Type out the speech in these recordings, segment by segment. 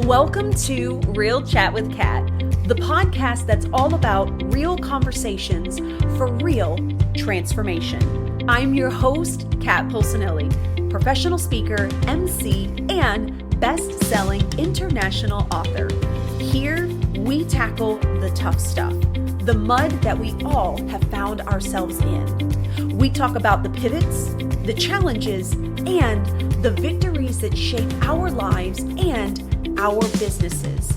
Welcome to Real Chat with Kat, the podcast that's all about real conversations for real transformation. I'm your host, Kat Pulcinelli, professional speaker, MC, and best-selling international author. Here, we tackle the tough stuff, the mud that we all have found ourselves in. We talk about the pivots, the challenges, and the victories that shape our lives and our businesses.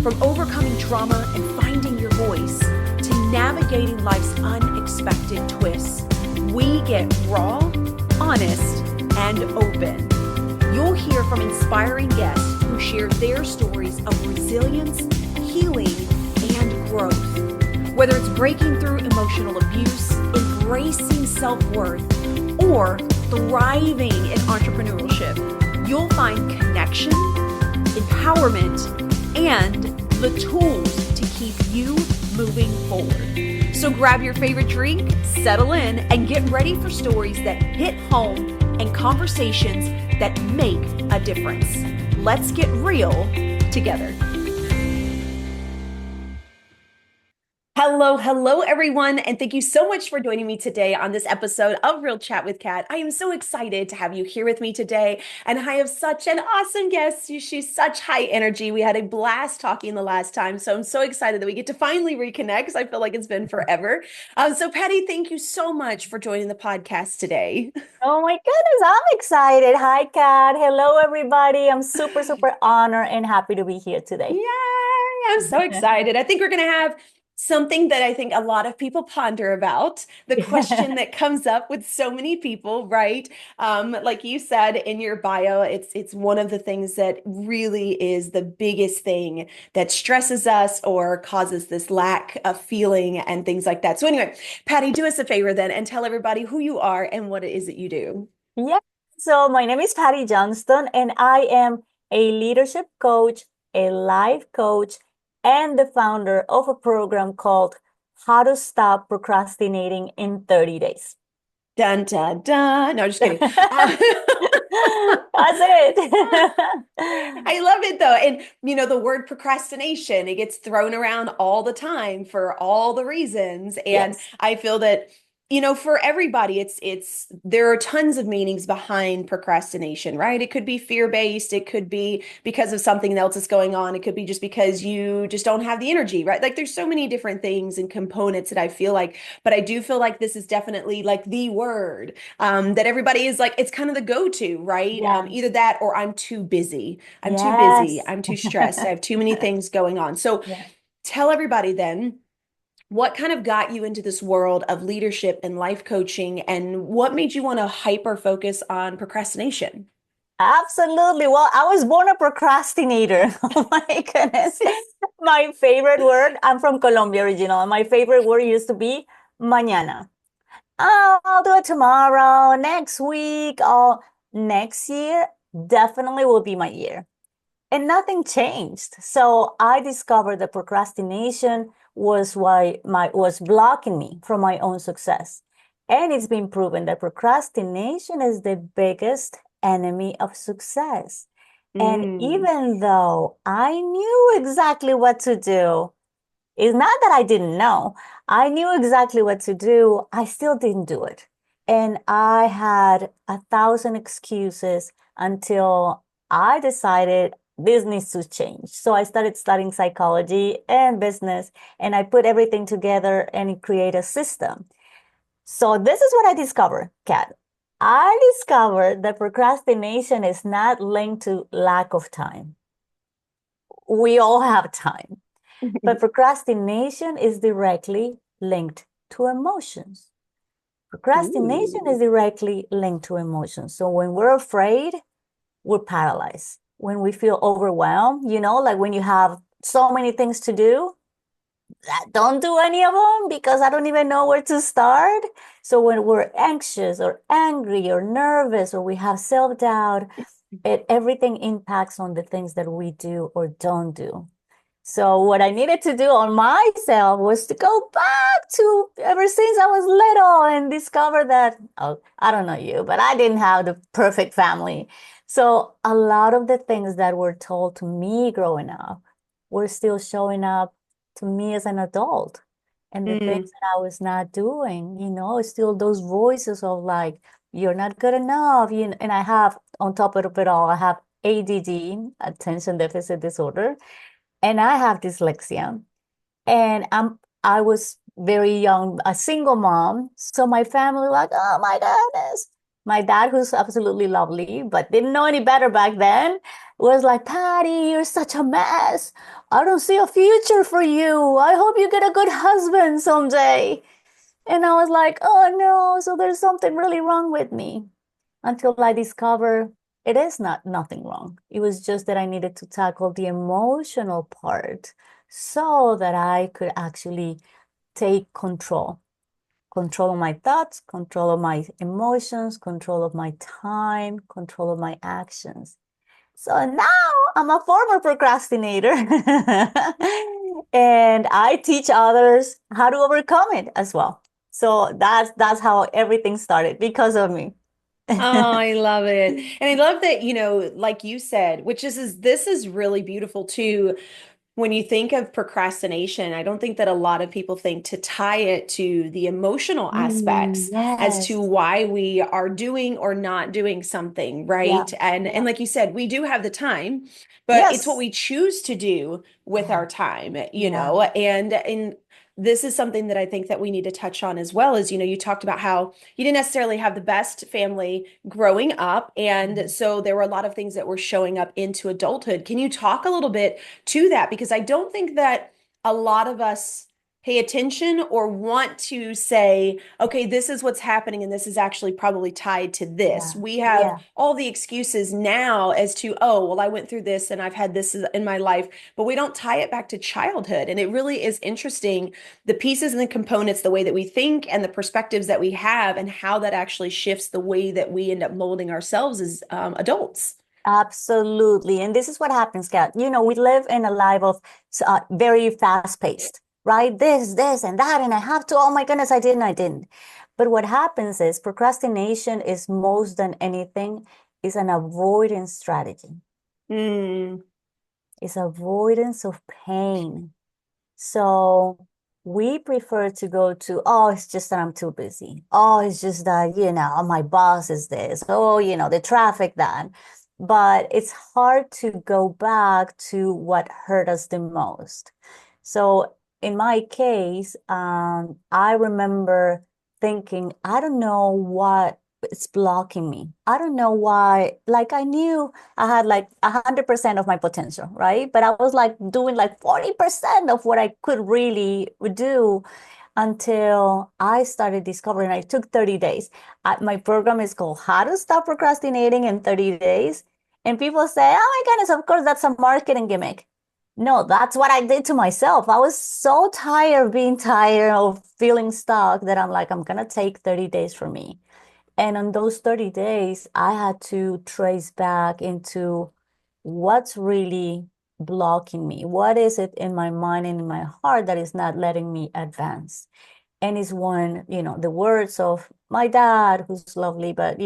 From overcoming trauma and finding your voice to navigating life's unexpected twists, we get raw, honest, and open. You'll hear from inspiring guests who share their stories of resilience, healing, and growth. Whether it's breaking through emotional abuse, embracing self-worth, or thriving in entrepreneurship, you'll find connection, empowerment, and the tools to keep you moving forward. So grab your favorite drink, settle in, and get ready for stories that hit home and conversations that make a difference. Let's get real together. Hello, everyone, and thank you so much for joining me today on this episode of Real Chat with Kat. I am so excited to have you here with me today, and I have such an awesome guest. She's such high energy. We had a blast talking the last time, so I'm so excited that we get to finally reconnect because I feel like it's been forever. So Paty, thank you so much for joining the podcast today. Oh my goodness, I'm excited. Hi, Kat. Hello, everybody. I'm super honored and happy to be here today. Yay! I'm so excited. I think we're going to have something that I think a lot of people ponder about, the question that comes up with so many people, right? Like you said in your bio, it's one of the things that really is the biggest thing that stresses us or causes this lack of feeling and things like that. So anyway, Paty, do us a favor then and tell everybody who you are and what it is that you do. Yeah. So my name is Paty Johnston, and I am a leadership coach, a life coach, and the founder of a program called How to Stop Procrastinating in 30 Days. Dun, dun, dun. No, just kidding. That's it. I love it though. And the word procrastination, it gets thrown around all the time for all the reasons. And Yes. I feel that, for everybody, there are tons of meanings behind procrastination, right? It could be fear-based. It could be because of something else that's going on. It could be just because you just don't have the energy, right? Like there's so many different things and components that I feel like, but I do feel like this is definitely like the word that everybody is like, it's kind of the go-to, right? Yeah. Either that or I'm too busy. I'm too busy. Yes. I'm too stressed. I have too many things going on. So Yeah. tell everybody then, what kind of got you into this world of leadership and life coaching, and what made you want to hyper focus on procrastination? Absolutely. Well, I was born a procrastinator. Oh my goodness. My favorite word, I'm from Colombia original, and my favorite word used to be mañana. Oh, I'll do it tomorrow, next week, or next year definitely will be my year. And nothing changed. So I discovered that procrastination was blocking me from my own success. And it's been proven that procrastination is the biggest enemy of success. And Mm. even though I knew exactly what to do, it's not that I didn't know. I knew exactly what to do. I still didn't do it. And I had 1,000 excuses until I decided this needs to change. So I started studying psychology and business, and I put everything together and create a system. So this is what I discovered, Kat. I discovered that procrastination is not linked to lack of time. We all have time. But procrastination is directly linked to emotions. Procrastination Ooh. is directly linked to emotions. So when we're afraid, we're paralyzed. When we feel overwhelmed, like when you have so many things to do, don't do any of them because I don't even know where to start. So when we're anxious or angry or nervous or we have self-doubt, everything impacts on the things that we do or don't do. So what I needed to do on myself was to go back to ever since I was little and discover that, oh, I don't know you, but I didn't have the perfect family. So a lot of the things that were told to me growing up were still showing up to me as an adult. And the things Mm, that I was not doing, still those voices of like, you're not good enough. And I have, on top of it all, I have ADD, attention deficit disorder, and I have dyslexia. And I was very young, a single mom. So my family like, oh my goodness. My dad, who's absolutely lovely, but didn't know any better back then, was like, Patty, you're such a mess. I don't see a future for you. I hope you get a good husband someday. And I was like, oh no, so there's something really wrong with me until I discover it is not nothing wrong. It was just that I needed to tackle the emotional part so that I could actually take control of my thoughts, control of my emotions, control of my time, control of my actions. So now I'm a former procrastinator and I teach others how to overcome it as well. So that's how everything started because of me. oh, I love it. And I love that, like you said, which is this is really beautiful too. When you think of procrastination, I don't think that a lot of people think to tie it to the emotional aspects as to Yes. why we are doing or not doing something, Yeah. right? And Yeah. like you said, we do have the time, but it's what Yes. we choose to do with Yeah. our time, Yeah. and this is something that I think that we need to touch on as well as, you talked about how you didn't necessarily have the best family growing up. And Mhm. so there were a lot of things that were showing up into adulthood. Can you talk a little bit to that? Because I don't think that a lot of us pay attention or want to say, okay, this is what's happening, and this is actually probably tied to this. Yeah. We have Yeah. all the excuses now as to, oh, well, I went through this and I've had this in my life, but we don't tie it back to childhood. And it really is interesting the pieces and the components, the way that we think and the perspectives that we have, and how that actually shifts the way that we end up molding ourselves as adults. Absolutely. And this is what happens, Kat. We live in a life of very fast paced, right? This, and that, and I have to, oh my goodness, I didn't. But what happens is procrastination is most than anything is an avoidance strategy. Mm, It's avoidance of pain. So we prefer to go to, oh, it's just that I'm too busy. Oh, it's just that, my boss is this. Oh, the traffic that. But it's hard to go back to what hurt us the most. So in my case, I remember thinking, I don't know what is blocking me. I don't know why. Like I knew I had like 100% of my potential, right? But I was like doing like 40% of what I could really do until I started discovering I took 30 days. My program is called How to Stop Procrastinating in 30 Days. And people say, oh my goodness, of course, that's a marketing gimmick. No, that's what I did to myself. I was so tired of being tired of feeling stuck that I'm like, I'm going to take 30 days for me. And on those 30 days, I had to trace back into what's really blocking me. What is it in my mind and in my heart that is not letting me advance? And it's one, the words of my dad, who's lovely, but,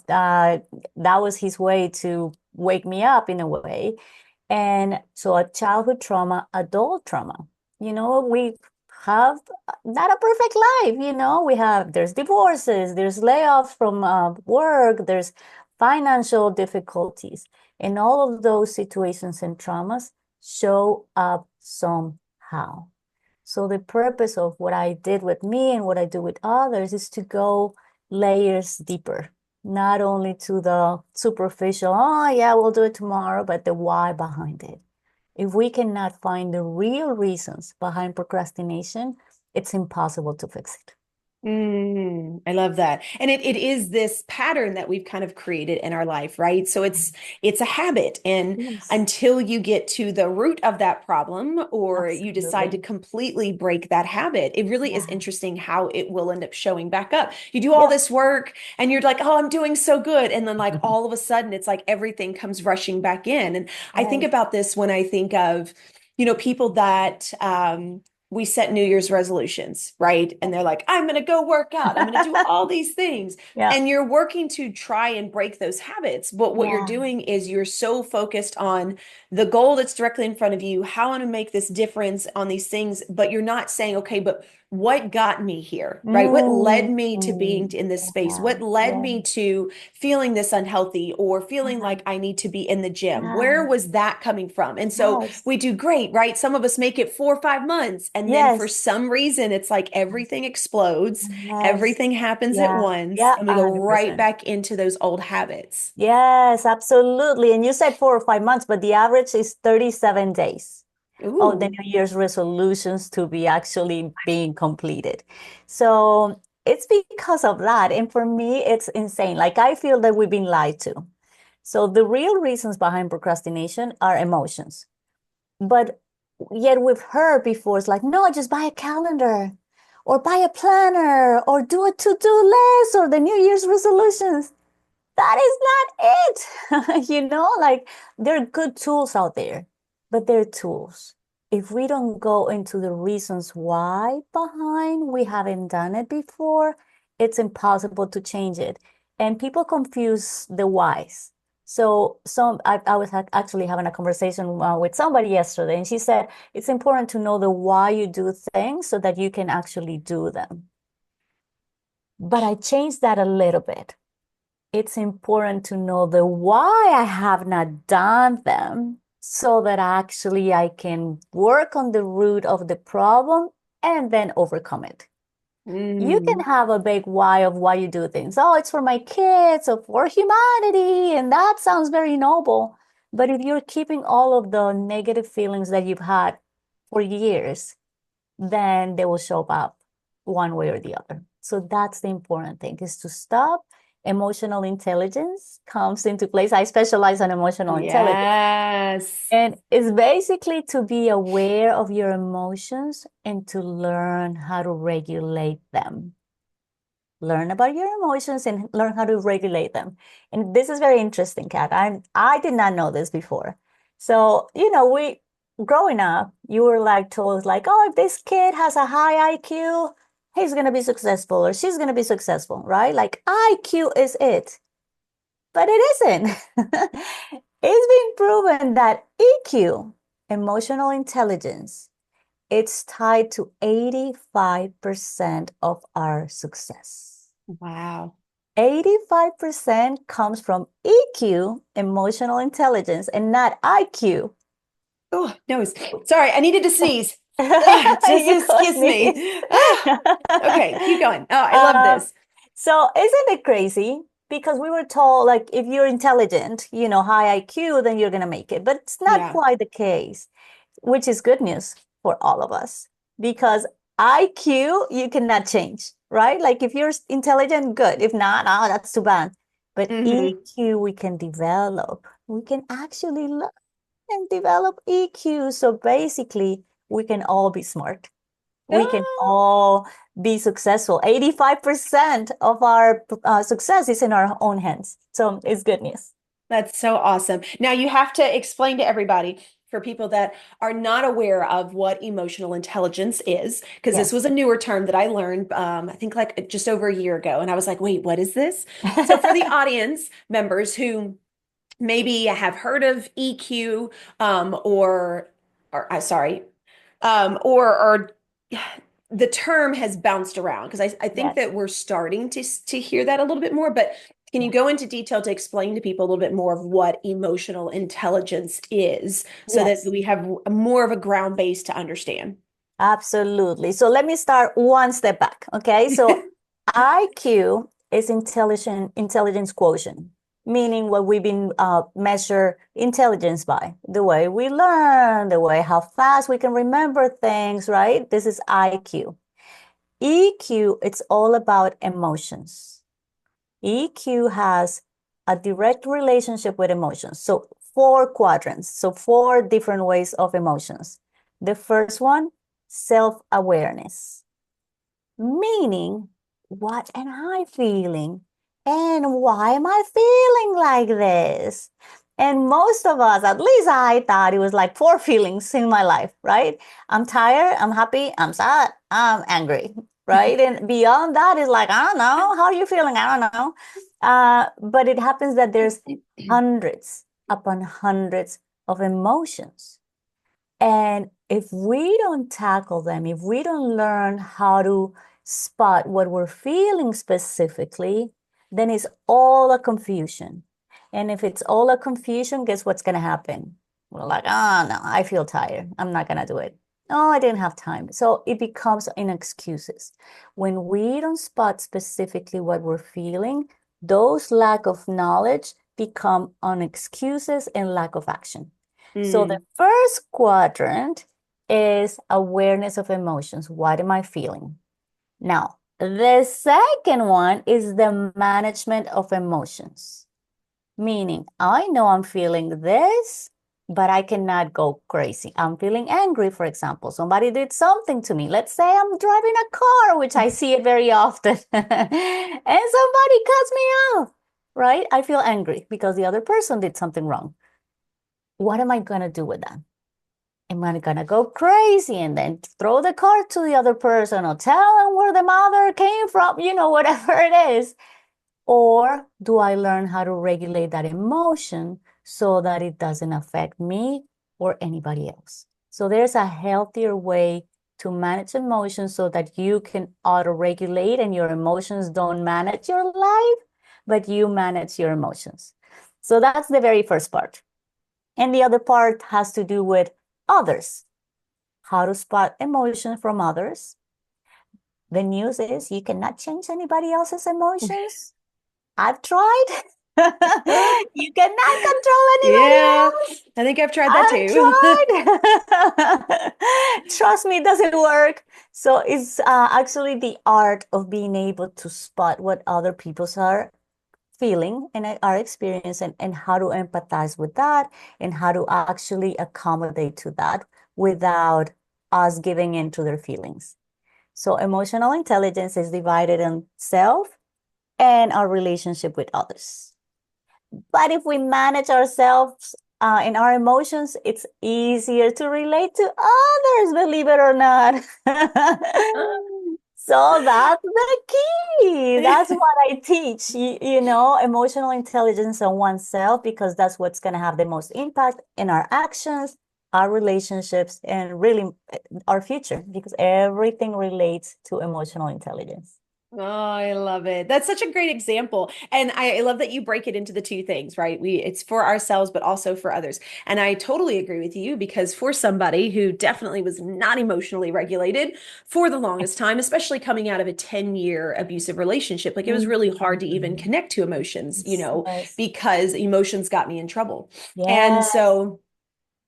that was his way to wake me up in a way. And so a childhood trauma, adult trauma, we have not a perfect life, there's divorces, there's layoffs from work, there's financial difficulties, and all of those situations and traumas show up somehow. So the purpose of what I did with me and what I do with others is to go layers deeper, not only to the superficial, oh yeah, we'll do it tomorrow, but the why behind it. If we cannot find the real reasons behind procrastination, it's impossible to fix it. I love that. And it is this pattern that we've kind of created in our life, right? So it's a habit. And Yes, until you get to the root of that problem or you decide to absolutely. completely break that habit, it really is Yeah. interesting how it will end up showing back up. You do all Yeah. this work and you're like, oh, I'm doing so good. And then like all of a sudden it's like everything comes rushing back in. And I think Right. about this when I think of people that we set New Year's resolutions, right? And they're like, I'm going to go work out. I'm going to do all these things. Yeah. And you're working to try and break those habits. But what you're Yeah. doing is you're so focused on the goal that's directly in front of you, how I'm going to make this difference on these things. But you're not saying, okay, but what got me here, right? What led Mm, me to being in this space? yeah. What led Yeah. me to feeling this unhealthy or feeling like I need to be in the gym? Yeah. Where was that coming from? And so Yes. we do great, right? Some of us make it 4 or 5 months, and then for Yes. some reason, it's like everything explodes, Yes. everything happens at Yeah. once, Yeah. and we go right 100%. back into those old habits. Yes, absolutely. And you said 4 or 5 months, but the average is 37 days of the Ooh. New Year's resolutions to be actually being completed. So it's because of that. And for me, it's insane. Like I feel that we've been lied to. So the real reasons behind procrastination are emotions. But yet we've heard before, it's like, no, just buy a calendar or buy a planner or do a to-do list or the New Year's resolutions. That is not it. Like there are good tools out there, but they're tools. If we don't go into the reasons why behind we haven't done it before, it's impossible to change it. And people confuse the whys. So I was actually having a conversation with somebody yesterday, and she said it's important to know the why you do things so that you can actually do them. But I changed that a little bit. It's important to know the why I have not done them so that actually I can work on the root of the problem and then overcome it. You can Mm. have a big why of why you do things. Oh, it's for my kids or for humanity. And that sounds very noble. But if you're keeping all of the negative feelings that you've had for years, then they will show up one way or the other. So that's the important thing is to stop. Emotional intelligence comes into place. I specialize on emotional intelligence. Yes. And it's basically to be aware of your emotions and to learn how to regulate them. Learn about your emotions and learn how to regulate them. And this is very interesting, Kat. I did not know this before. So, we growing up, you were like told like, oh, if this kid has a high IQ, he's gonna be successful or she's gonna be successful, right? Like IQ is it. But it isn't. It's been proven that EQ, emotional intelligence, it's tied to 85% of our success. Wow. 85% comes from EQ, emotional intelligence, and not IQ. Oh, no. Sorry, I needed to sneeze. Just You go excuse me. sneeze. Okay, keep going. Oh, I love Um, this. so isn't it crazy? Because we were told like if you're intelligent, high IQ, then you're gonna make it. But it's not Yeah. quite the case, which is good news for all of us. Because IQ you cannot change, right? Like if you're intelligent, good. If not, oh, that's too bad. But Hmm. EQ we can develop. We can actually learn and develop EQ. So basically, we can all be smart. We can Ah, all be successful. 85% of our success is in our own hands. So it's good news. that's so awesome. Now you have to explain to everybody for people that are not aware of what emotional intelligence is, because this Yes. was a newer term that I learned, I think like just over a year ago. And I was like, wait, what is this? So for the audience members who maybe have heard of EQ, sorry, or the term has bounced around because I think Yes. that we're starting to hear that a little bit more. But can you Yeah. go into detail to explain to people a little bit more of what emotional intelligence is so that Yes. we have more of a ground base to understand? Absolutely. So let me start one step back. Okay. So IQ is intelligence quotient, meaning what we've been measure intelligence by, the way we learn, the way how fast we can remember things, right? This is IQ. EQ, it's all about emotions. EQ has a direct relationship with emotions. So four quadrants, so four different ways of emotions. The first one, self-awareness, meaning what am I feeling? And why am I feeling like this? And most of us, at least I thought it was like four feelings in my life, right? I'm tired, I'm happy, I'm sad, I'm angry, right? And beyond that is like, I don't know, how are you feeling? I don't know. But it happens that there's hundreds upon hundreds of emotions. And if we don't tackle them, if we don't learn how to spot what we're feeling specifically, then it's all a confusion. And if it's all a confusion, guess what's going to happen? We're like, oh, no, I feel tired. I'm not going to do it. Oh, I didn't have time. So it becomes in excuses. When we don't spot specifically what we're feeling, those lack of knowledge become on excuses and lack of action. So the Mm. first quadrant is awareness of emotions. What am I feeling? Now, the second one is the management of emotions, meaning I know I'm feeling this, but I cannot go crazy. I'm feeling angry, for example. Somebody did something to me. Let's say I'm driving a car, which I see it very often, and somebody cuts me off, right? I feel angry because the other person did something wrong. What am I going to do with that? Am I gonna go crazy and then throw the car to the other person or tell them where the mother came from, whatever it is? Or do I learn how to regulate that emotion so that it doesn't affect me or anybody else? So there's a healthier way to manage emotions so that you can auto-regulate and your emotions don't manage your life, but you manage your emotions. So that's the very first part. And the other part has to do with others, how to spot emotion from others. The news is you cannot change anybody else's emotions. I've tried. You cannot control anybody Yeah, else. I think I've tried that too. I've tried. Trust me, it doesn't work. So it's actually the art of being able to spot what other people's are feeling and our experience and how to empathize with that and how to actually accommodate to that without us giving in to their feelings. So emotional intelligence is divided in self and our relationship with others. But if we manage ourselves and our emotions, it's easier to relate to others, believe it or not. So that's the key. That's what I teach, emotional intelligence on oneself, because that's what's going to have the most impact in our actions, our relationships, and really our future, because everything relates to emotional intelligence. Oh, I love it. That's such a great example. And I love that you break it into the two things, right? It's for ourselves, but also for others. And I totally agree with you because for somebody who definitely was not emotionally regulated for the longest time, especially coming out of a 10-year abusive relationship, like it was really hard to even Mhm. connect to emotions, Yes. because emotions got me in trouble. And Yes. so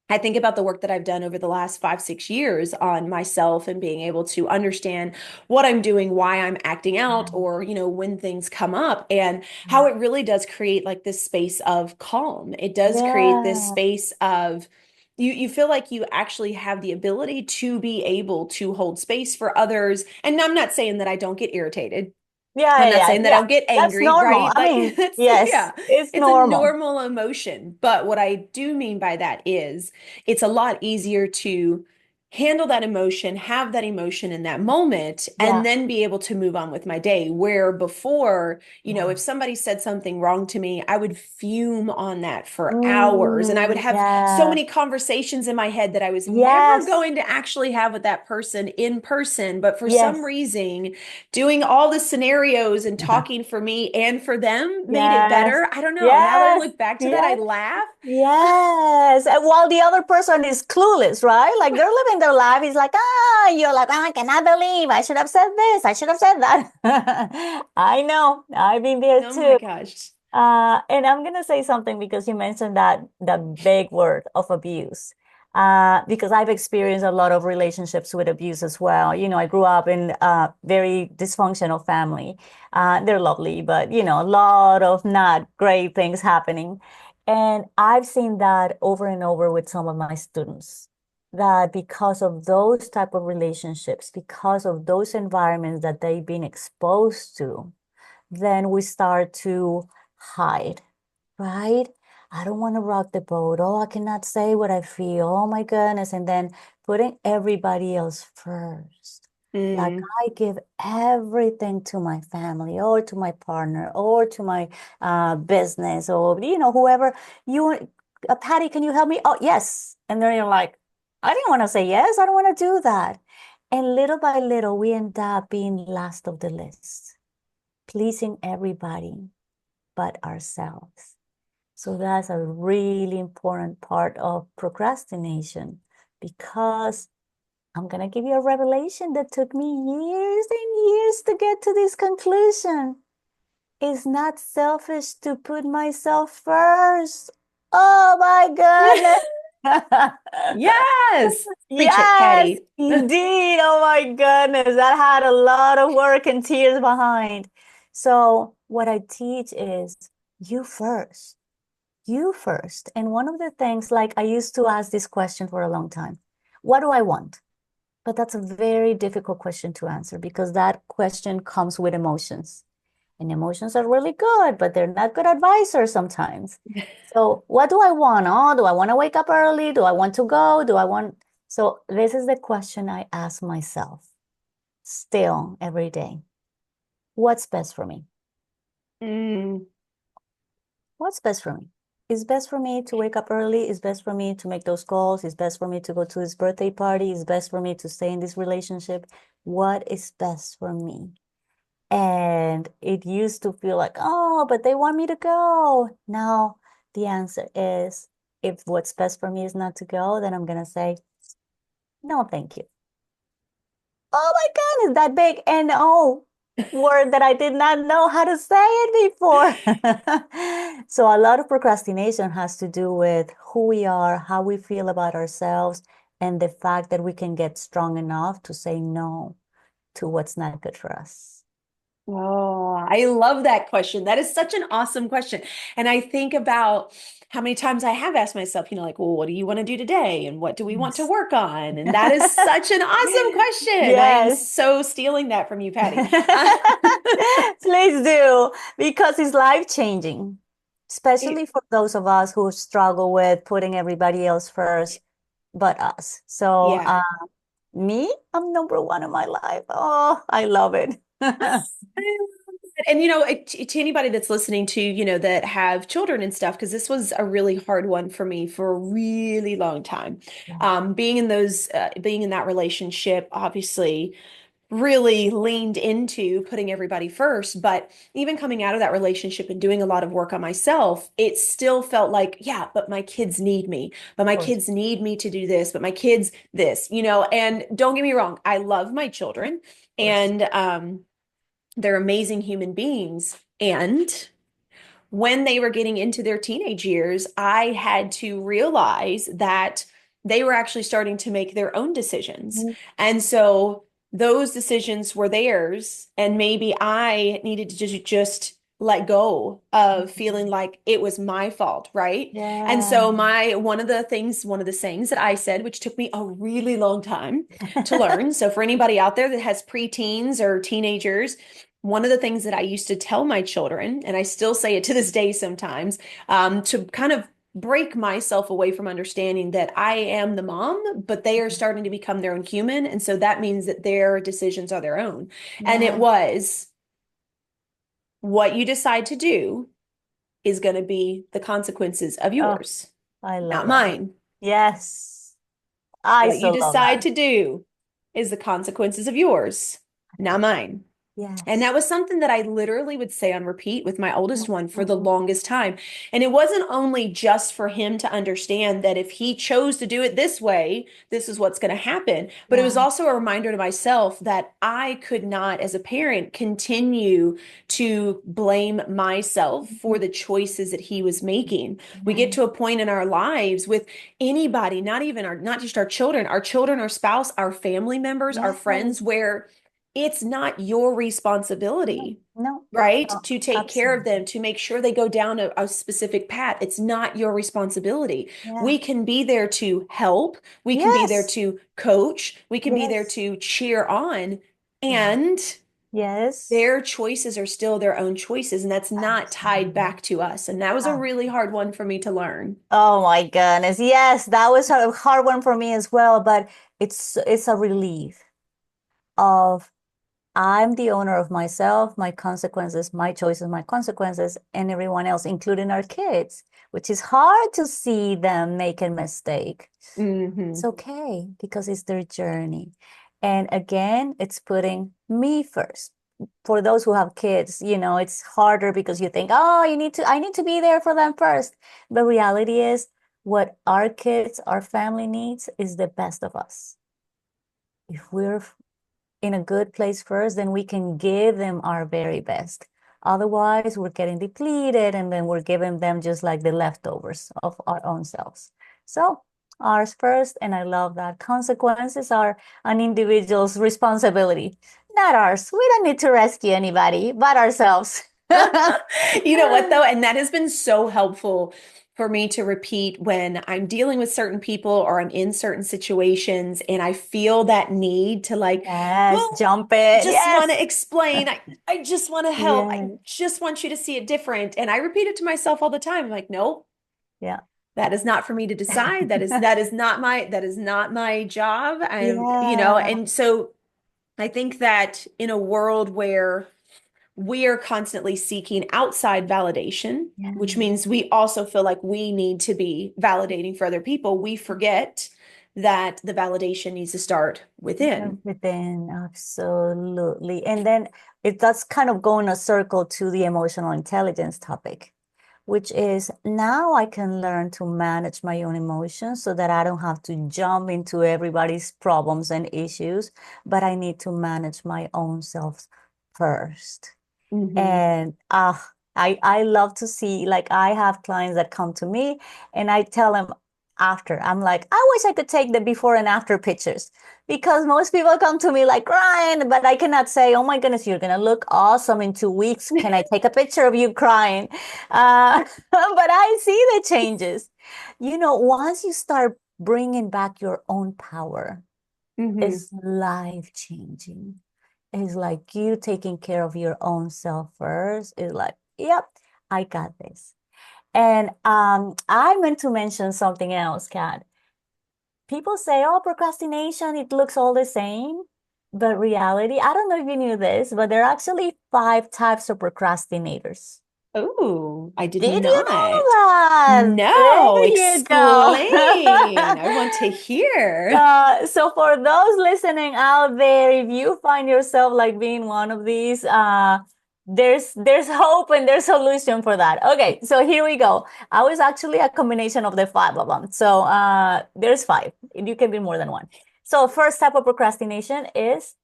I think about the work that I've done over the last 5, 6 years on myself and being able to understand what I'm doing, why I'm acting out, or, when things come up, and how it really does create like this space of calm. It does create this Yeah. space of you feel like you actually have the ability to be able to hold space for others. And I'm not saying that I don't get irritated. Yeah, I'm yeah, not yeah, saying that I yeah. don't get That's angry, normal. right? I Like mean, it's yes, yeah, it's it's a normal. normal emotion. But what I do mean by that is it's a lot easier to handle that emotion, have that emotion in that moment, Yeah, and then be able to move on with my day. Where before, yeah. if somebody said something wrong to me, I would fume on that for hours. And I would have so Yeah. many conversations in my head that I was never Yes. going to actually have with that person in person. But for some Yes. reason, doing all the scenarios and talking for me and for them made it Yes. better. I don't know. Now that I Yes. look back to that, I Yes. laugh. Yes. And while the other person is clueless, right? Like they're living their life. It's like, you're like, I cannot believe I should have said this. I should have said that. I know. I've been there Oh my too. gosh. And I'm gonna say something because you mentioned that big word of abuse. Because I've experienced a lot of relationships with abuse as well. I grew up in a very dysfunctional family. They're lovely, but a lot of not great things happening. And I've seen that over and over with some of my students, that because of those type of relationships, because of those environments that they've been exposed to, then we start to hide, right? I don't want to rock the boat. Oh, I cannot say what I feel. Oh my goodness. And then putting everybody else first. Like Mm. I give everything to my family or to my partner or to my business or, whoever you, Patty, can you help me? Oh, yes. And then you're like, I didn't want to say yes. I don't want to do that. And little by little, we end up being last of the list, pleasing everybody but ourselves. So that's a really important part of procrastination because I'm going to give you a revelation that took me years and years to get to this conclusion. It's not selfish to put myself first. Oh my goodness. Yes. Preach it, Yes, Patty. indeed. Oh my goodness. That had a lot of work and tears behind. So, what I teach is you first. You first. And one of the things, like I used to ask this question for a long time. What do I want? But that's a very difficult question to answer because that question comes with emotions. And emotions are really good, but they're not good advisors sometimes. So, what do I want? Oh, do I want to wake up early? Do I want to go? Do I want? So, this is the question I ask myself still every day. What's best for me? Mm. What's best for me? It's best for me to wake up early. It's best for me to make those calls. It's best for me to go to this birthday party. It's best for me to stay in this relationship. What is best for me? And it used to feel like, oh, but they want me to go. Now the answer is if what's best for me is not to go, then I'm going to say, no, thank you. Oh my God, is that big N-O word that I did not know how to say it before. So a lot of procrastination has to do with who we are, how we feel about ourselves, and the fact that we can get strong enough to say no to what's not good for us. Oh, I love that question. That is such an awesome question. And I think about how many times I have asked myself, like, well, what do you want to do today? And what do we want to Yes. work on? And that is such an awesome question. I am Yes. so stealing that from you, Patty. Please do, because it's life changing, especially It- for those of us who struggle with putting everybody else first but us. So, yeah. me, I'm number one in my life. Oh, I love it. And to anybody that's listening to, that have children and stuff, because this was a really hard one for me for a really long time. Yeah, Being in that relationship, obviously really leaned into putting everybody first. But even coming out of that relationship and doing a lot of work on myself, it still felt like, yeah, but my kids need me, but of my course, kids need me to do this, but my kids this, and don't get me wrong, I love my children of course. and they're amazing human beings. And when they were getting into their teenage years, I had to realize that they were actually starting to make their own decisions. Mhm. And so those decisions were theirs. And maybe I needed to just let go of feeling like it was my fault, right? And Yeah. so one of the sayings that I said, which took me a really long time to learn. So for anybody out there that has preteens or teenagers, one of the things that I used to tell my children, and I still say it to this day sometimes, to kind of break myself away from understanding that I am the mom, but they are starting to become their own human. And so that means that their decisions are their own. And it Yeah. was what you decide to do is going to be the consequences of Oh, yours, I love not that. mine. Yes. I What you so love decide that. to do is the consequences of yours, not mine. And Yes. that was something that I literally would say on repeat with my oldest one for the Mhm. longest time. And it wasn't only just for him to understand that if he chose to do it this way, this is what's going to happen. But it was Yeah. also a reminder to myself that I could not, as a parent, continue to blame myself for Mhm. the choices that he was making. We get Right. to a point in our lives with anybody, not just our children, our spouse, our family members, our friends, Yes. where it's not your No, responsibility, no, right? no, To take care of absolutely. them, to make sure they go down a specific path. It's not your responsibility. Yeah. We can be there to help. We can be there Yes. to coach. We can be there Yes. to cheer on. Yeah. And Yes. their choices are still their own choices, and that's not tied Absolutely. back to us. And that was a really hard one for me to learn. Oh my goodness. Yes, that was a hard one for me as well, but it's a relief of I'm the owner of myself, my consequences, my choices, my consequences, and everyone else, including our kids, which is hard to see them make a mistake. It's Hmm. okay because it's their journey. And again, it's putting me first. For those who have kids, it's harder because you think, oh, I need to be there for them first. The reality is what our kids, our family needs is the best of us. If we're in a good place first, then we can give them our very best. Otherwise, we're getting depleted and then we're giving them just like the leftovers of our own selves. So, ours first, and I love that. Consequences are an individual's responsibility, not ours. We don't need to rescue anybody but ourselves. You know what, though? And that has been so helpful for me to repeat when I'm dealing with certain people or I'm in certain situations and I feel that need to, like, Yes, well, jump it. just want Yes. to explain. I just want to help. I Yeah. just want you to see it different. And I repeat it to myself all the time. I'm like, no, Yeah. that is not for me to decide. That is not my job. Yeah. And so I think that in a world where we are constantly seeking outside validation, Yeah. which means we also feel like we need to be validating for other people, we forget that the validation needs to start within. Everything, absolutely. And then that's kind of going a circle to the emotional intelligence topic, which is now I can learn to manage my own emotions so that I don't have to jump into everybody's problems and issues, but I need to manage my own self first. Hmm. And I love to see, like, I have clients that come to me and I tell them after, I'm like, I wish I could take the before and after pictures because most people come to me like crying, but I cannot say, oh my goodness, you're gonna look awesome in 2 weeks. Can I take a picture of you crying? But I see the changes. Once you start bringing back your own power, Hmm. it's life changing. It's like you taking care of your own self first. It's like, yep, I got this. And I meant to mention something else, Kat. People say, oh, procrastination, it looks all the same. But reality, I don't know if you knew this, but there are actually 5 types of procrastinators. Oh, I did Did you know not. that? No, There you explain. I go. want to hear. So for those listening out there, if you find yourself like being one of these, there's hope and there's solution for that. Okay, so here we go. I was actually a combination of the 5 of them. So there's 5. You can be more than one. So first type of procrastination is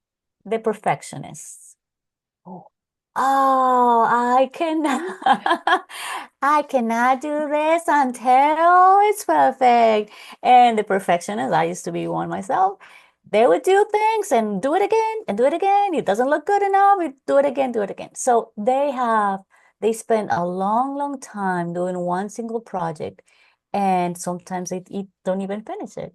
the perfectionists. Oh. Oh, I cannot do this until it's perfect. And the perfectionist, I used to be one myself. They would do things and do it again and do it again. It doesn't look good enough. Do it again, do it again. So they spend a long, long time doing one single project. And sometimes they don't even finish it.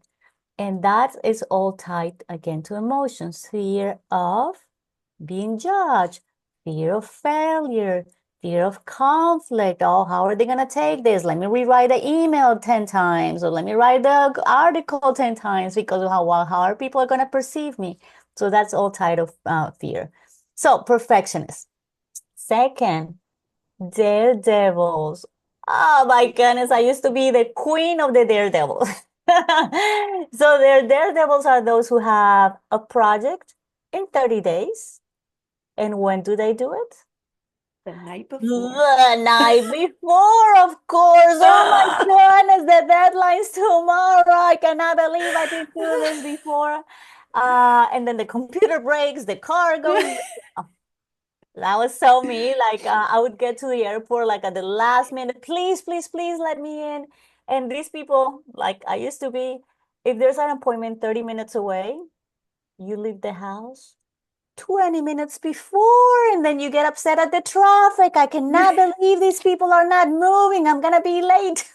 And that is all tied again to emotions, fear of being judged, fear of failure, fear of conflict. Oh, how are they going to take this? Let me rewrite the email 10 times, or let me write the article 10 times because of how are people going to perceive me? So that's all tied of fear. So perfectionist. Second, daredevils. Oh my goodness, I used to be the queen of the daredevils. So their daredevils are those who have a project in 30 days. And when do they do it? The night before. The night before, of course. Oh my goodness, the deadline's tomorrow. I cannot believe I did do this before. And then the computer breaks, the car goes. Oh, that was so me. Like I would get to the airport like at the last minute. Please, please, please let me in. And these people, like I used to be, if there's an appointment 30 minutes away, you leave the house 20 minutes before, and then you get upset at the traffic. I cannot believe these people are not moving. I'm gonna be late.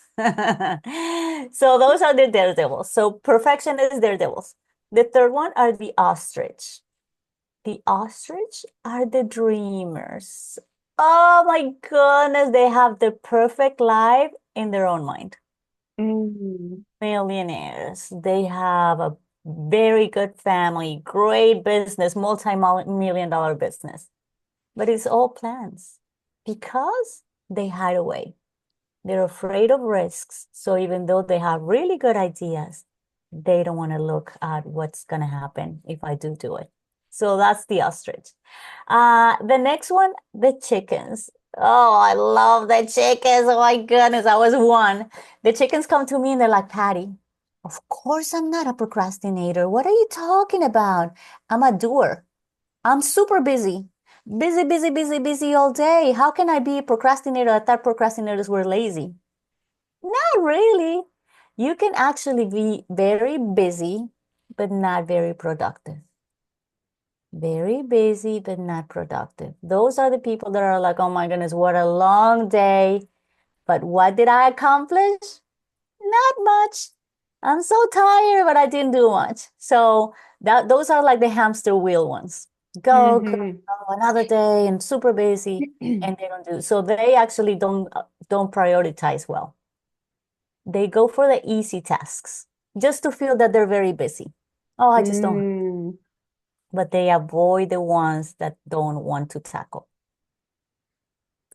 So those are the daredevils. So perfectionists, daredevils. The third one are the ostrich. The ostrich are the dreamers. Oh my goodness, they have the perfect life in their own mind. Mm. Millionaires. They have a very good family, great business, multi-million dollar business. But it's all plans because they hide away. They're afraid of risks. So even though they have really good ideas, they don't want to look at what's going to happen if I do it. So that's the ostrich. The next one, the chickens. Oh, I love the chickens. Oh my goodness, I was one. The chickens come to me and they're like, Patty, of course I'm not a procrastinator. What are you talking about? I'm a doer. I'm super busy. Busy, busy, busy, busy all day. How can I be a procrastinator? I thought procrastinators were lazy. Not really. You can actually be very busy, but not very productive. Very busy, but not productive. Those are the people that are like, oh my goodness, what a long day. But what did I accomplish? Not much. I'm so tired, but I didn't do much. So those are like the hamster wheel ones. Go, Hmm. another day and super busy, and they don't do. So they actually don't prioritize well. They go for the easy tasks just to feel that they're very busy. Oh, I just don't. Mm. But they avoid the ones that don't want to tackle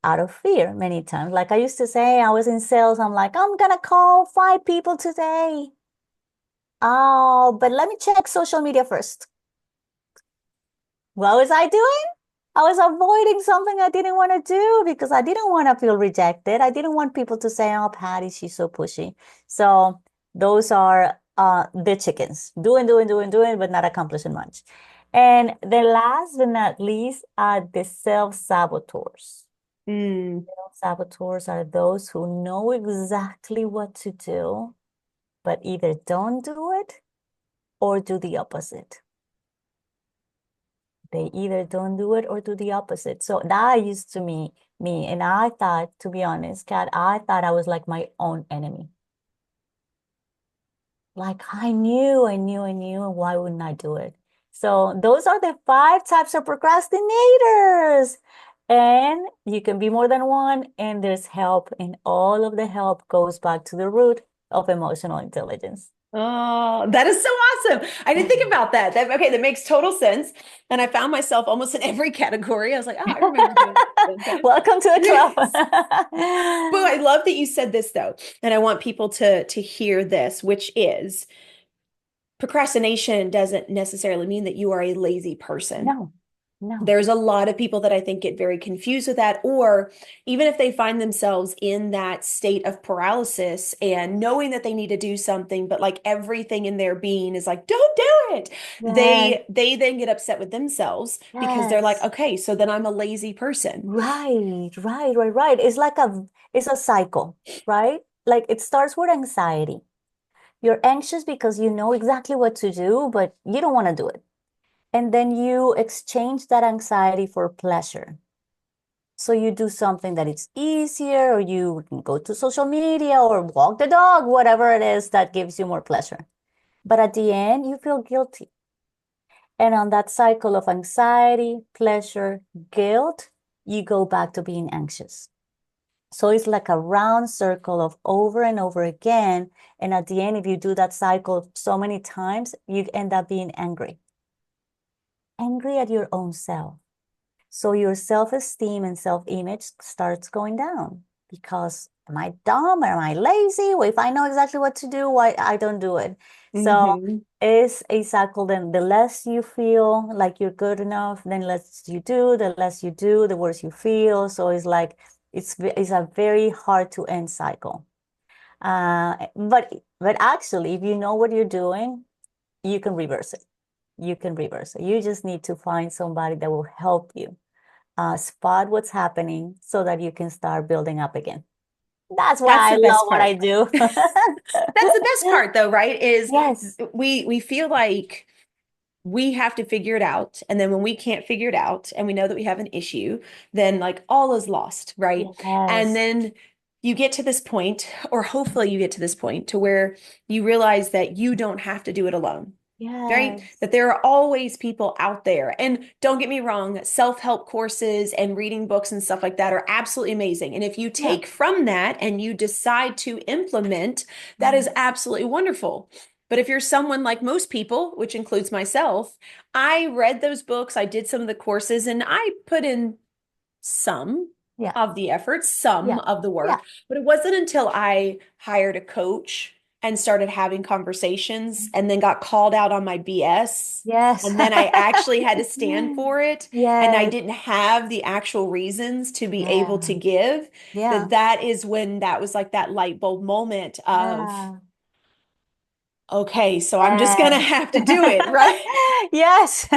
out of fear many times. Like I used to say, I was in sales. I'm like, I'm gonna call 5 people today. Oh, but let me check social media first. What was I doing? I was avoiding something I didn't want to do because I didn't want to feel rejected. I didn't want people to say, oh, Patty, she's so pushy. So those are the chickens, doing, but not accomplishing much. And the last but not least are the self-saboteurs. Mm. Self-saboteurs are those who know exactly what to do, but either don't do it or do the opposite. They either don't do it or do the opposite. So that used to me. And I thought, to be honest, Kat, I thought I was like my own enemy. Like I knew. Why wouldn't I do it? So those are the 5 types of procrastinators. And you can be more than one, and there's help, and all of the help goes back to the root of emotional intelligence. Oh, that is so awesome. I didn't think about that. Okay, that makes total sense. And I found myself almost in every category. I was like, oh, I remember doing that. Okay. Welcome to the club. But I love that you said this though, and I want people to hear this, which is procrastination doesn't necessarily mean that you are a lazy person. No, no. There's a lot of people that I think get very confused with that, or even if they find themselves in that state of paralysis and knowing that they need to do something, but like everything in their being is like, don't do it. Yes, They then get upset with themselves because they're like, yes. okay, so then I'm a lazy person. Right. It's a cycle, right? Like it starts with anxiety. You're anxious because you know exactly what to do, but you don't want to do it. And then you exchange that anxiety for pleasure. So you do something that it's easier, or you can go to social media or walk the dog, whatever it is that gives you more pleasure. But at the end, you feel guilty. And on that cycle of anxiety, pleasure, guilt, you go back to being anxious. So it's like a round circle of over and over again. And at the end, if you do that cycle so many times, you end up being angry, angry at your own self. So your self-esteem and self-image starts going down because am I dumb? Am I lazy? Well, if I know exactly what to do, why I don't do it? So Hmm. it's a cycle. Then the less you feel like you're good enough, then less you do. The less you do, the worse you feel. So it's like it's a very hard to end cycle. But actually, if you know what you're doing, you can reverse it. You can reverse it. You just need to find somebody that will help you spot what's happening so that you can start building up again. That's That's why I the love best what I part. do. That's the best part though, right? Is Yes, we feel like we have to figure it out. And then when we can't figure it out and we know that we have an issue, then like all is lost, right? And yes, then you get to this point, or hopefully you get to this point to where you realize that you don't have to do it alone. right? Yes. That there are always people out there. And don't get me wrong, self-help courses and reading books and stuff like that are absolutely amazing. And if you Yeah. take from that and you decide to implement, that is Yes. absolutely wonderful. But if you're someone like most people, which includes myself, I read those books, I did some of the courses, and I put in some Yeah. of the effort, some Yeah. of the Yeah. work, but it wasn't until I hired a coach and started having conversations and then got called out on my BS. Yes. And then I actually had to stand for it. And I Yes. didn't have the actual reasons to be able to Yeah. give. Yeah. That is when that was like that light bulb moment of, Yeah. okay, so I'm just gonna Yes. have to do it, right? Yes.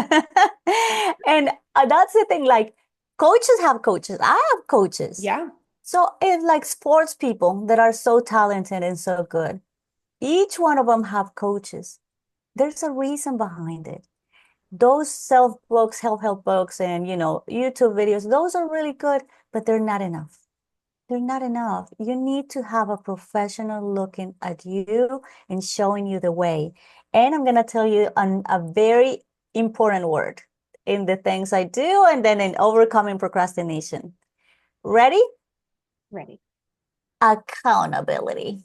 And that's the thing, like coaches have coaches. I have coaches. Yeah. So if like sports people that are so talented and so good, each one of them have coaches. There's a reason behind it. Those self books, help books, and YouTube videos, those are really good, but they're not enough. They're not enough. You need to have a professional looking at you and showing you the way. And I'm going to tell you a very important word in the things I do and then in overcoming procrastination. Ready? Ready. Accountability.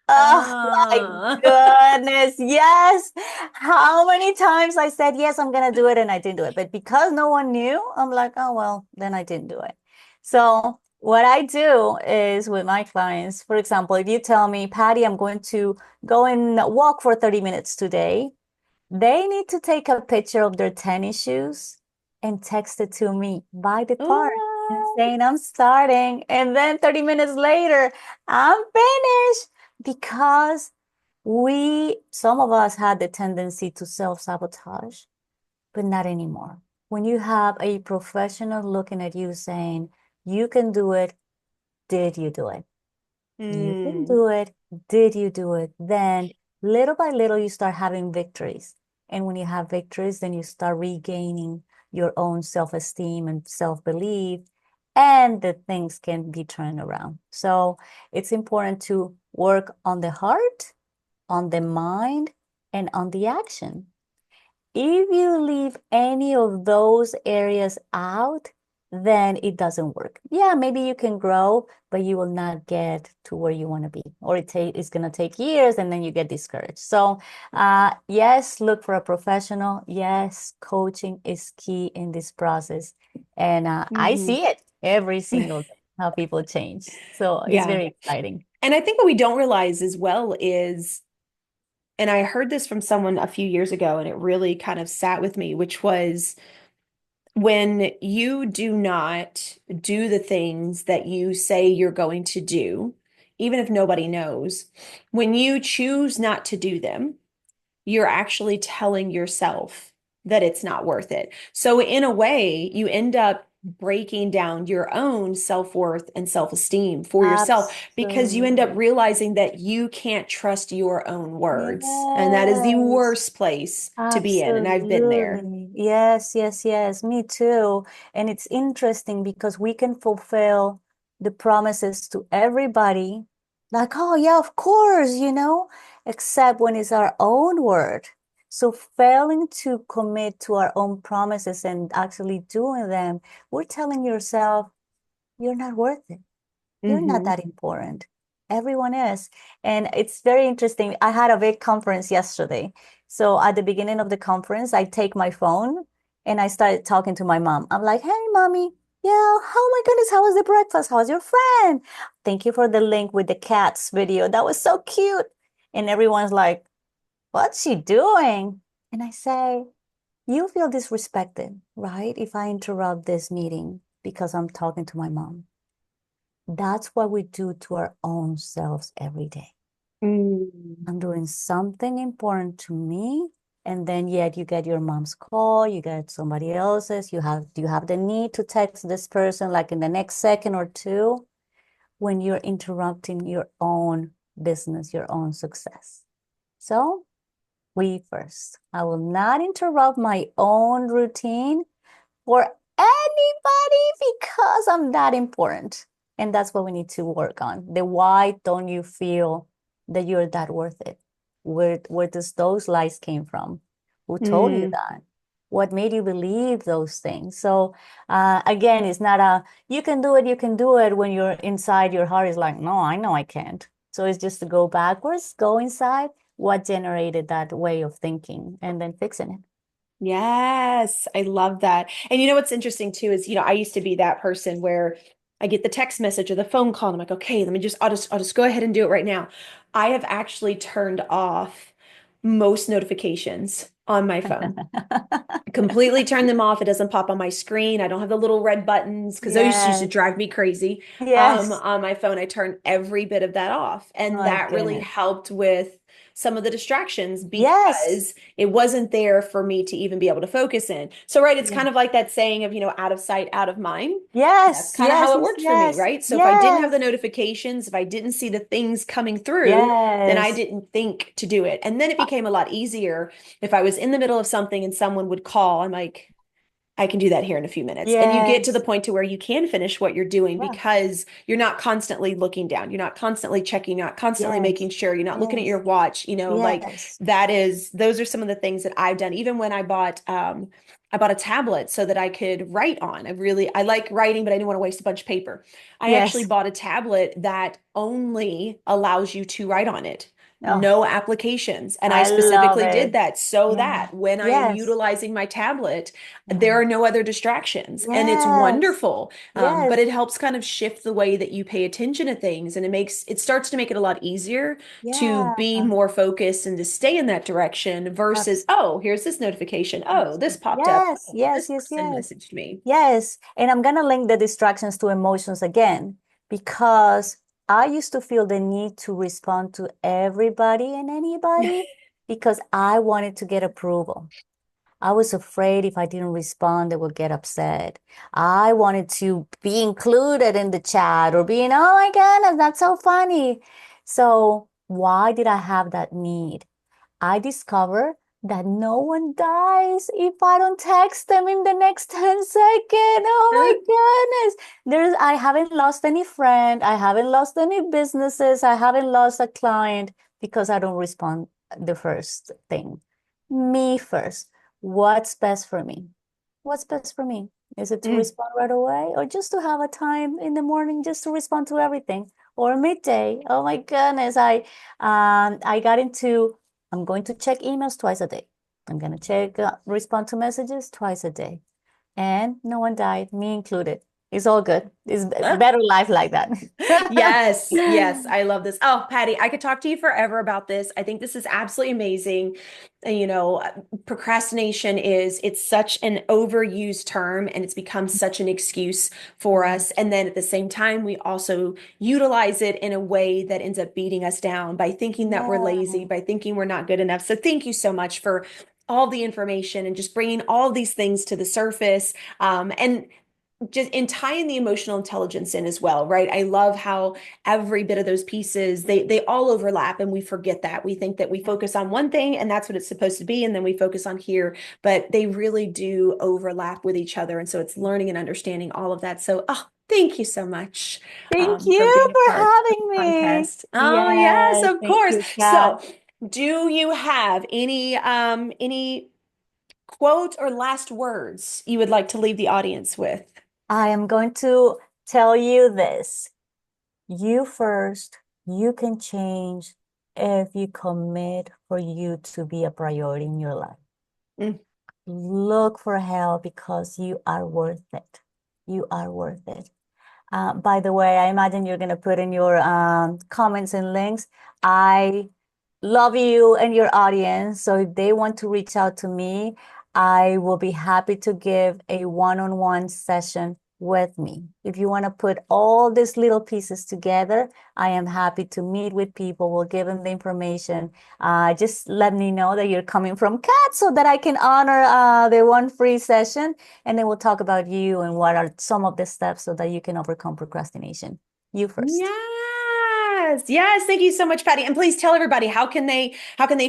Oh my Ah. goodness. Yes. How many times I said, yes, I'm going to do it and I didn't do it. But because no one knew, I'm like, oh, well, then I didn't do it. So what I do is with my clients, for example, if you tell me, Patty, I'm going to go and walk for 30 minutes today, they need to take a picture of their tennis shoes and text it to me by the park and What? saying, I'm starting. And then 30 minutes later, I'm finished because some of us had the tendency to self-sabotage, but not anymore. When you have a professional looking at you saying, you can do it, did you do it? You can Mm. do it. Did you do it? Then little by little, you start having victories. And when you have victories, then you start regaining your own self-esteem and self-belief, and the things can be turned around. So it's important to work on the heart, on the mind, and on the action. If you leave any of those areas out, then it doesn't work. Yeah, maybe you can grow, but you will not get to where you want to be, or it's going to take years and then you get discouraged. So, yes, look for a professional. Yes, coaching is key in this process. And I Mhm. see it every single day, how people change. So it's Yeah. very exciting. And I think what we don't realize as well is, and I heard this from someone a few years ago, and it really kind of sat with me, which was when you do not do the things that you say you're going to do, even if nobody knows, when you choose not to do them, you're actually telling yourself that it's not worth it. So, in a way, you end up breaking down your own self-worth and self-esteem for yourself because you end up Absolutely. realizing that you can't trust your own words. And that is the Yes. worst place to be in. And I've been there. Absolutely. Yes, yes, yes. Me too. And it's interesting because we can fulfill the promises to everybody, like, oh, yeah, of course, except when it's our own word. So failing to commit to our own promises and actually doing them, we're telling yourself, you're not worth it. You're not Hmm. that important. Everyone is. And it's very interesting. I had a big conference yesterday. So at the beginning of the conference, I take my phone and I started talking to my mom. I'm like, hey, mommy. Yeah, oh my goodness, how was the breakfast? How's your friend? Thank you for the link with the cats video. That was so cute. And everyone's like, what's she doing? And I say, you feel disrespected, right? If I interrupt this meeting because I'm talking to my mom. That's what we do to our own selves every day. Mm. I'm doing something important to me, and then yet you get your mom's call, you get somebody else's, you have the need to text this person like in the next second or two when you're interrupting your own business, your own success. So we first. I will not interrupt my own routine for anybody because I'm that important. And that's what we need to work on. The why don't you feel that you're that worth it? Where does those lies came from? Who told you Mm, that? What made you believe those things? So again, it's not a you can do it when you're inside your heart is like, no, I know I can't. So it's just to go backwards, go inside, what generated that way of thinking, and then fixing it. yes, I love that. And you know what's interesting too is, I used to be that person where I get the text message or the phone call and I'm like, okay, I'll just go ahead and do it right now. I have actually turned off most notifications on my phone. Completely turn them off. It doesn't pop on my screen. I don't have the little red buttons because those used to Yes, drive me crazy. yes. On my phone, I turned every bit of that off. And My that really goodness. helped with some of the distractions Yes. because it wasn't there for me to even be able to focus in. So, right, it's Yeah. kind of like that saying of, out of sight, out of mind. That's Yes, kind of yes, how it yes, worked for me, yes, right? So if I didn't have the yes, notifications, if I didn't see the things coming through, then I yes, didn't think to do it. And then it uh, became a lot easier if I was in the middle of something and someone would call. I'm like, I can do that here in a few minutes. And you get to the yes, point to where you can finish what you're doing yeah, because you're not constantly looking down. You're not constantly checking, you're not constantly making yes, sure, you're not looking at yes, your watch, like yes, those are some of the things that I've done. Even when I bought a tablet so that I could write on. I like writing, but I didn't want to waste a bunch of paper. I actually yes. bought a tablet that only allows you to write on it. Oh, No applications. And I I love specifically did it. that so Yeah, that when I am yes, utilizing my tablet, there yeah, are no other distractions. And it's yes, wonderful. yes, But it helps kind of shift the way that you pay attention to things. And it starts to make it a lot easier to yeah, be more focused and to stay in that direction versus, abs oh, here's this notification. Oh, this popped up. yes, Oh, yes, this yes, person yes. messaged me. Yes, and I'm gonna link the distractions to emotions again because I used to feel the need to respond to everybody and anybody because I wanted to get approval. I was afraid if I didn't respond, they would get upset. I wanted to be included in the chat or being, oh my goodness, that's so funny. So why did I have that need? I discover that no one dies if I don't text them in the next 10 seconds. Oh my goodness. I haven't lost any friend. I haven't lost any businesses. I haven't lost a client because I don't respond the first thing. Me first. What's best for me? What's best for me? Is it to Mm. respond right away or just to have a time in the morning just to respond to everything? Or midday? Oh my goodness. I got into I'm going to check emails twice a day. I'm going to respond to messages twice a day. And no one died, me included. It's all good. It's better life like that. Yes, yes, I love this. Oh, Patty, I could talk to you forever about this. I think this is absolutely amazing. Procrastination it's such an overused term and it's become such an excuse for Yeah, us. And then at the same time, we also utilize it in a way that ends up beating us down by thinking that we're lazy, yeah, by thinking we're not good enough. So thank you so much for all the information and just bringing all these things to the surface. And just in tying the emotional intelligence in as well, right? I love how every bit of those pieces they all overlap and we forget that. We think that we yeah. focus on one thing and that's what it's supposed to be and then we focus on here, but they really do overlap with each other and so it's learning and understanding all of that. So, thank you so much Thank for you being a for part of having the me. podcast. Oh, yes, Yes, of thank course. you, Kat. So, do you have any quote or last words you would like to leave the audience with? I am going to tell you this. You first, you can change if you commit for you to be a priority in your life. Mm. Look for help because you are worth it. You are worth it. By the way, I imagine you're going to put in your comments and links. I love you and your audience. So if they want to reach out to me, I will be happy to give a one-on-one session with me. If you want to put all these little pieces together, I am happy to meet with people. We'll give them the information. Just let me know that you're coming from Cat so that I can honor the one free session. And then we'll talk about you and what are some of the steps so that you can overcome procrastination. You first. Yes. Yes. Thank you so much, Patty. And please tell everybody how can they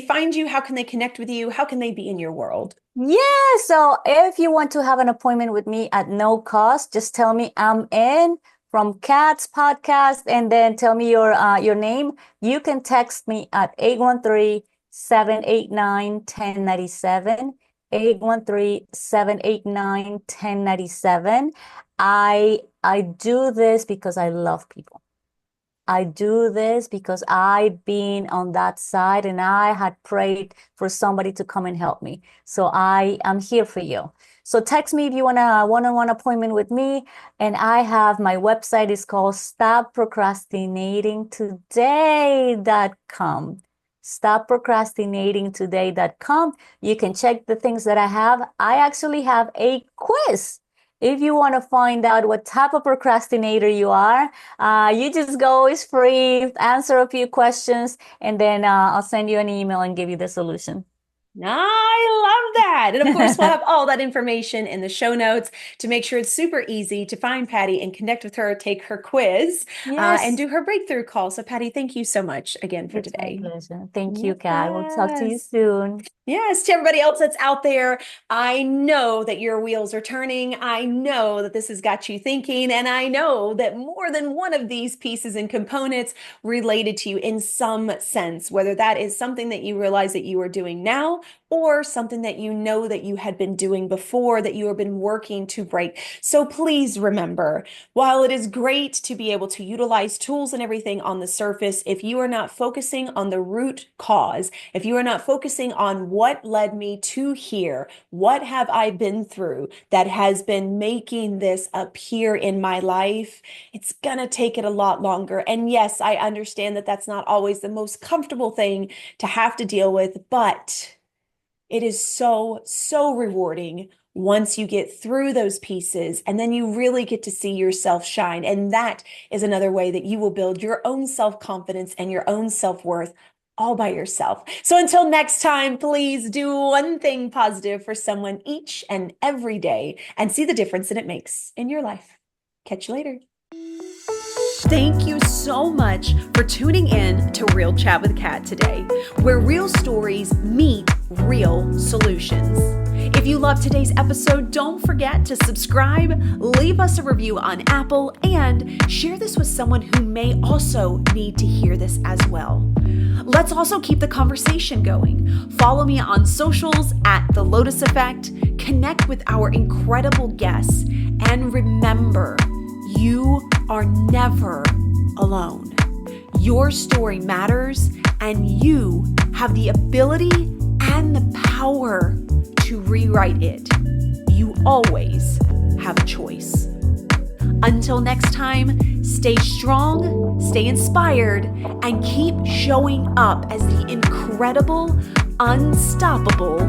find you? How can they connect with you? How can they be in your world? Yeah, so if you want to have an appointment with me at no cost, just tell me I'm in from Kat's podcast and then tell me your name. You can text me at 813 813-789-1097. 813-789-1097. I do this because I love people. I do this because I've been on that side and I had prayed for somebody to come and help me. So I am here for you. So text me if you want a one-on-one appointment with me. And I have my website is called stopprocrastinatingtoday.com. Stopprocrastinatingtoday.com. You can check the things that I have. I actually have a quiz. If you want to find out what type of procrastinator you are, you just go, it's free, answer a few questions, and then I'll send you an email and give you the solution. I love that. And of course, we'll have all that information in the show notes to make sure it's super easy to find Paty and connect with her, take her quiz, and do her breakthrough call. So, Paty, thank you so much again for today. My pleasure. Thank you, Kat. We'll talk to you soon. Yes, to everybody else that's out there, I know that your wheels are turning. I know that this has got you thinking, and I know that more than one of these pieces and components related to you in some sense, whether that is something that you realize that you are doing now or something that you know that you had been doing before that you have been working to break. So please remember, while it is great to be able to utilize tools and everything on the surface, if you are not focusing on the root cause, if you are not focusing on what led me to here, what have I been through that has been making this appear in my life, it's gonna take it a lot longer. And yes, I understand that that's not always the most comfortable thing to have to deal with, but it is so, so rewarding once you get through those pieces and then you really get to see yourself shine. And that is another way that you will build your own self-confidence and your own self-worth all by yourself. So until next time, please do one thing positive for someone each and every day and see the difference that it makes in your life. Catch you later. Thank you so much for tuning in to Real Chat with Kat today, where real stories meet real solutions. If you loved today's episode, don't forget to subscribe, leave us a review on Apple, and share this with someone who may also need to hear this as well. Let's also keep the conversation going. Follow me on socials at The Lotus Effect, connect with our incredible guests, and remember, you are never alone. Your story matters, and you have the ability and the power to rewrite it. You always have a choice. Until next time, stay strong, stay inspired, and keep showing up as the incredible, unstoppable